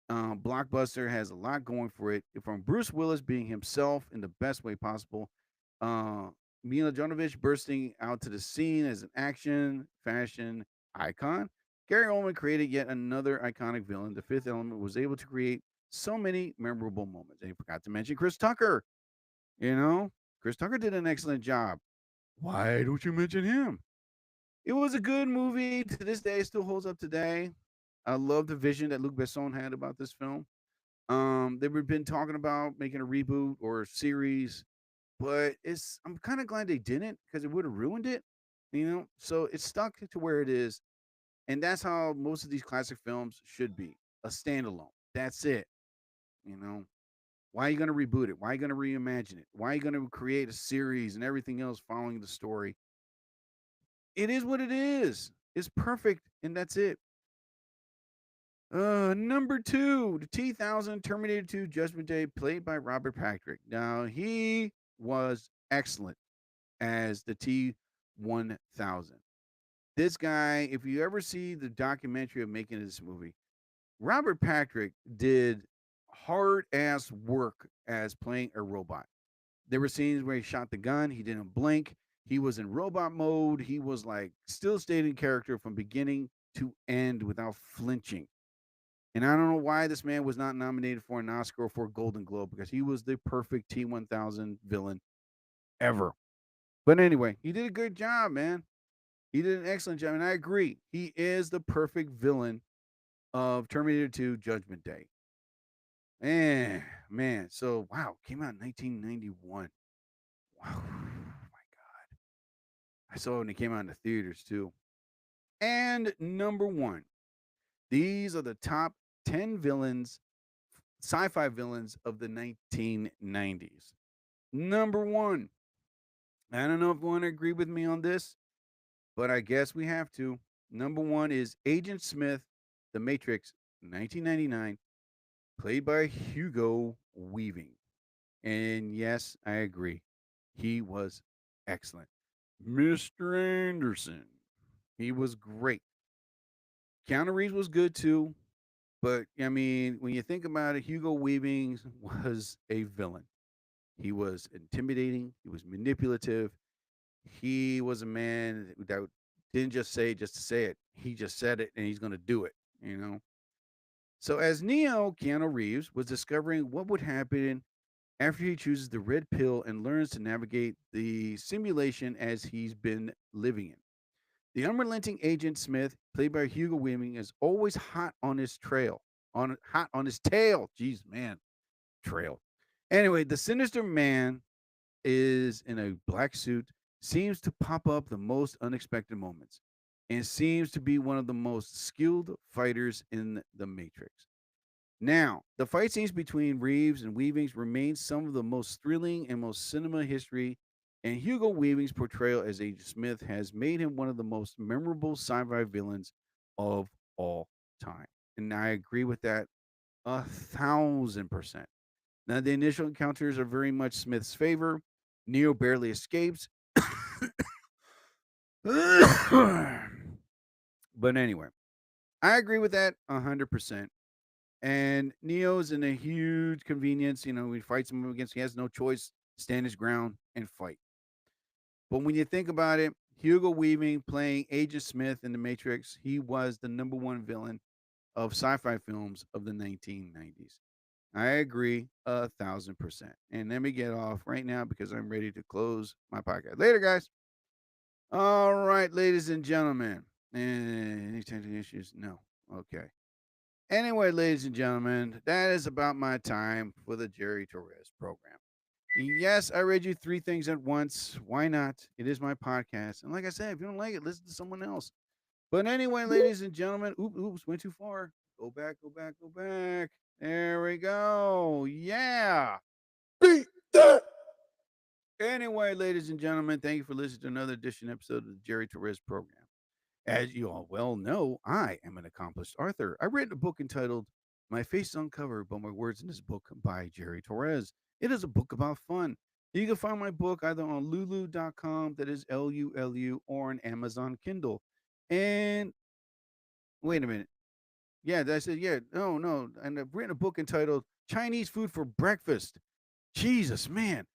blockbuster, has a lot going for it. From Bruce Willis being himself in the best way possible, Mila Jovovich bursting out to the scene as an action fashion icon. Gary Oldman created yet another iconic villain. The Fifth Element was able to create so many memorable moments. And he forgot to mention Chris Tucker. You know, Chris Tucker did an excellent job. Why don't you mention him? It was a good movie. To this day, it still holds up today. I love the vision that Luc Besson had about this film. They've been talking about making a reboot or a series, but I'm kind of glad they didn't because it would have ruined it, you know. So it's stuck to where it is, and that's how most of these classic films should be, a standalone. That's it, you know. Why are you going to reboot it? Why are you going to reimagine it? Why are you going to create a series and everything else following the story? It is what it is. It's perfect, and that's it. Number 2, the T-1000 Terminator 2 Judgment Day, played by Robert Patrick. Now, he was excellent as the T-1000. This guy, if you ever see the documentary of making this movie, Robert Patrick did hard-ass work as playing a robot. There were scenes where he shot the gun, he didn't blink, he was in robot mode, he was like still stayed in character from beginning to end without flinching. And I don't know why this man was not nominated for an Oscar or for a Golden Globe, because he was the perfect T-1000 villain ever. But anyway, he did a good job, man. He did an excellent job. And I agree. He is the perfect villain of Terminator 2 Judgment Day. Man. So, wow. Came out in 1991. Wow. Oh, my God. I saw it when it came out in the theaters, too. And number 1. These are the top 10 villains, sci-fi villains of the 1990s. Number 1. I don't know if you want to agree with me on this, but I guess we have to. Number 1 is Agent Smith, The Matrix, 1999, played by Hugo Weaving. And yes, I agree. He was excellent. Mr. Anderson. He was great. Keanu Reeves was good too, but I mean, when you think about it, Hugo Weaving was a villain. He was intimidating. He was manipulative. He was a man that didn't just say it just to say it. He just said it, and he's going to do it. You know. So as Neo, Keanu Reeves was discovering what would happen after he chooses the red pill and learns to navigate the simulation as he's been living in. The unrelenting Agent Smith, played by Hugo Weaving, is always hot on his tail. Jeez, man, trail. Anyway, the sinister man is in a black suit, seems to pop up the most unexpected moments, and seems to be one of the most skilled fighters in the Matrix. Now, the fight scenes between Reeves and Weavings remain some of the most thrilling and most cinema history, and Hugo Weaving's portrayal as Agent Smith has made him one of the most memorable sci-fi villains of all time. And I agree with that 1,000%. Now, the initial encounters are very much Smith's favor. Neo barely escapes. But anyway, I agree with that 100%. And Neo's in a huge convenience. You know, he fights him against, he has no choice, stand his ground and fight. But when you think about it, Hugo Weaving playing Agent Smith in The Matrix, he was the number 1 villain of sci-fi films of the 1990s. I agree 1,000%. And let me get off right now because I'm ready to close my podcast. Later, guys. All right, ladies and gentlemen. Any technical issues? No. Okay. Anyway, ladies and gentlemen, that is about my time for the Jerry Torres program. Yes, I read you 3 things at once. Why not? It is my podcast. And like I said, if you don't like it, listen to someone else. But anyway, ladies and gentlemen, oops, went too far. Go back. There we go. Yeah. Beat that. Anyway, ladies and gentlemen, thank you for listening to another edition episode of the Jerry Torres program. As you all well know, I am an accomplished author. I wrote a book entitled My Face is Uncovered, but My Words in This Book by Jerry Torres. It is a book about fun. You can find my book either on lulu.com, that is Lulu, or on Amazon Kindle. And wait a minute. Yeah, I said, yeah, no. And I've written a book entitled Chinese Food for Breakfast. Jesus, man.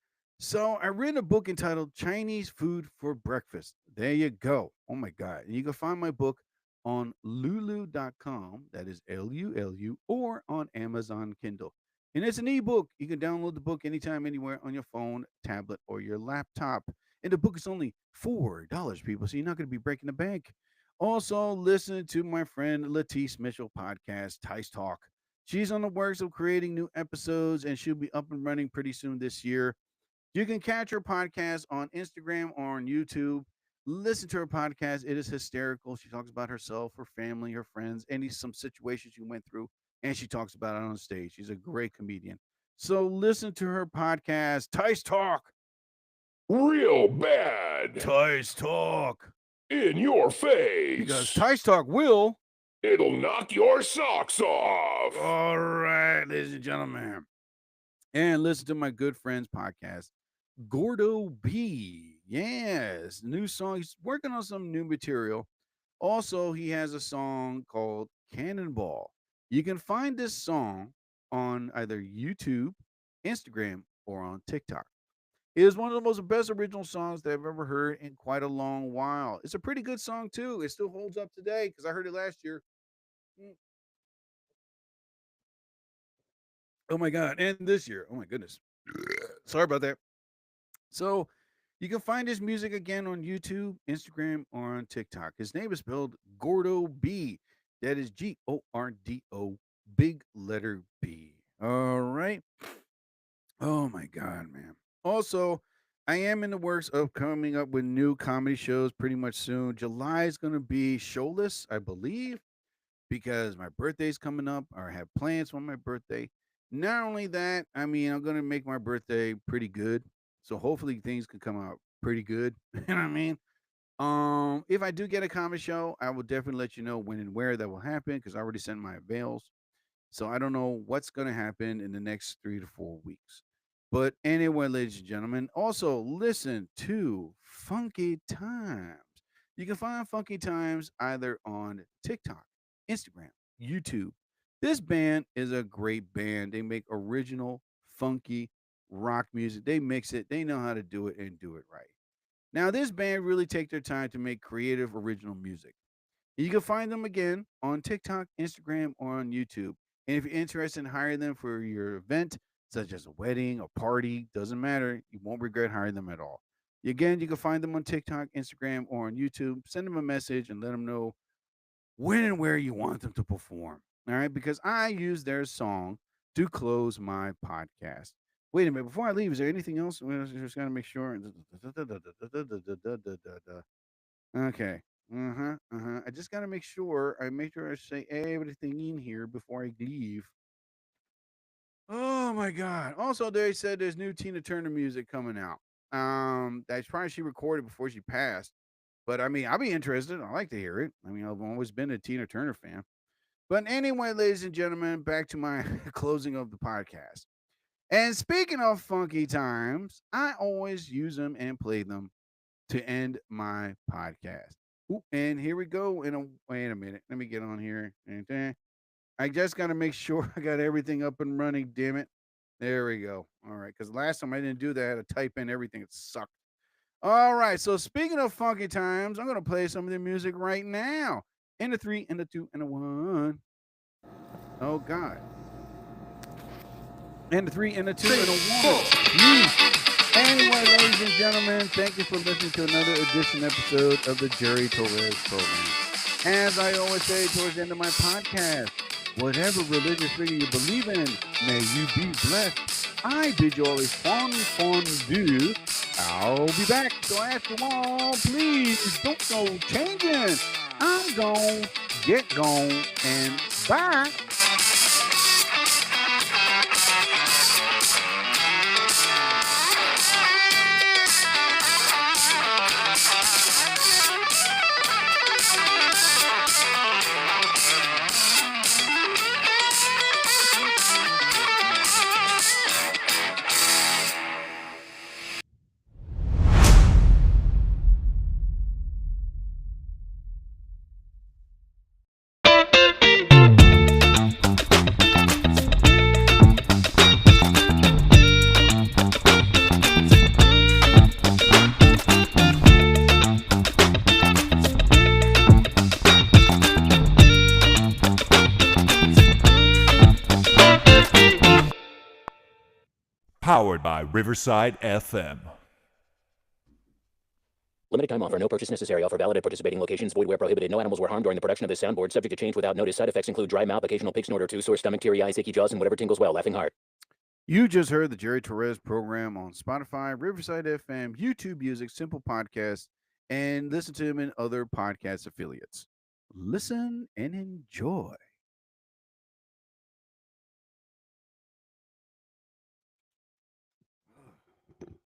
So I read a book entitled Chinese Food for Breakfast. There you go. Oh my God. And you can find my book on lulu.com, that is Lulu, or on Amazon Kindle. And it's an ebook. You can download the book anytime, anywhere on your phone, tablet, or your laptop. And the book is only $4, people. So you're not going to be breaking the bank. Also, listen to my friend Latisse Mitchell podcast, Tice Talk. She's on the works of creating new episodes, and she'll be up and running pretty soon this year. You can catch her podcast on Instagram or on YouTube. Listen to her podcast. It is hysterical. She talks about herself, her family, her friends, some situations she went through, and she talks about it on stage. She's a great comedian. So listen to her podcast, Tice Talk. Real bad. Tice Talk. In your face. Because Tice Talk will. It'll knock your socks off. All right, ladies and gentlemen. And listen to my good friend's podcast, Gordo B. Yes, new song. He's working on some new material. Also, he has a song called Cannonball. You can find this song on either YouTube, Instagram, or on TikTok. It is one of the most best original songs that I've ever heard in quite a long while. It's a pretty good song, too. It still holds up today because I heard it last year. Oh, my God. And this year. Oh, my goodness. Sorry about that. So you can find his music again on YouTube, Instagram, or on TikTok. His name is spelled Gordo B. That is Gordo, big letter B. All right. Oh, my God, man. Also, I am in the works of coming up with new comedy shows pretty much soon. July is going to be showless, I believe, because my birthday's coming up, or I have plans for my birthday. Not only that, I'm going to make my birthday pretty good. So hopefully things can come out pretty good. You know what I mean? If I do get a comedy show, I will definitely let you know when and where that will happen, because I already sent my avails. So I don't know what's going to happen in the next 3 to 4 weeks. But anyway, ladies and gentlemen, also listen to Funky Times. You can find Funky Times either on TikTok, Instagram, YouTube. This band is a great band. They make original, funky rock music. They mix it. They know how to do it and do it right. Now, this band really take their time to make creative, original music. You can find them again on TikTok, Instagram, or on YouTube. And if you're interested in hiring them for your event, such as a wedding, a party, doesn't matter. You won't regret hiring them at all. Again, you can find them on TikTok, Instagram, or on YouTube. Send them a message and let them know when and where you want them to perform. All right, because I use their song to close my podcast. Wait a minute, before I leave, is there anything else? I just got to make sure. Okay. I just got to make sure I say everything in here before I leave. Oh my God. Also, they said there's new Tina Turner music coming out. That's probably she recorded before she passed. But I'll be interested. I like to hear it. I've always been a Tina Turner fan. But anyway, ladies and gentlemen, back to my closing of the podcast. And speaking of funky times, I always use them and play them to end my podcast. Ooh, and here we go. Wait a minute. Let me get on here. I just got to make sure I got everything up and running. Damn it. There we go. All right. Because last time I didn't do that. I had to type in everything. It sucked. All right. So speaking of funky times, I'm going to play some of their music right now. And a 3, and a 2, and a 1. Oh, God. And a 3, and a 2, and a 1. Anyway, ladies and gentlemen, thank you for listening to another episode of the Jerry Torres program. As I always say towards the end of my podcast, whatever religious figure you believe in, may you be blessed. I bid you all a fondue. I'll be back. So after all, please don't go changing. I'm gone, get gone, and bye. Powered by Riverside FM. Limited time offer. No purchase necessary. Offer valid at participating locations. Void where prohibited. No animals were harmed during the production of this soundboard. Subject to change without notice. Side effects include dry mouth, occasional pig snort or two, sore stomach, teary eyes, achy jaws, and whatever tingles well. Laughing heart. You just heard the Jerry Torres program on Spotify, Riverside FM, YouTube Music, Simple Podcast, and listen to him in other podcast affiliates. Listen and enjoy.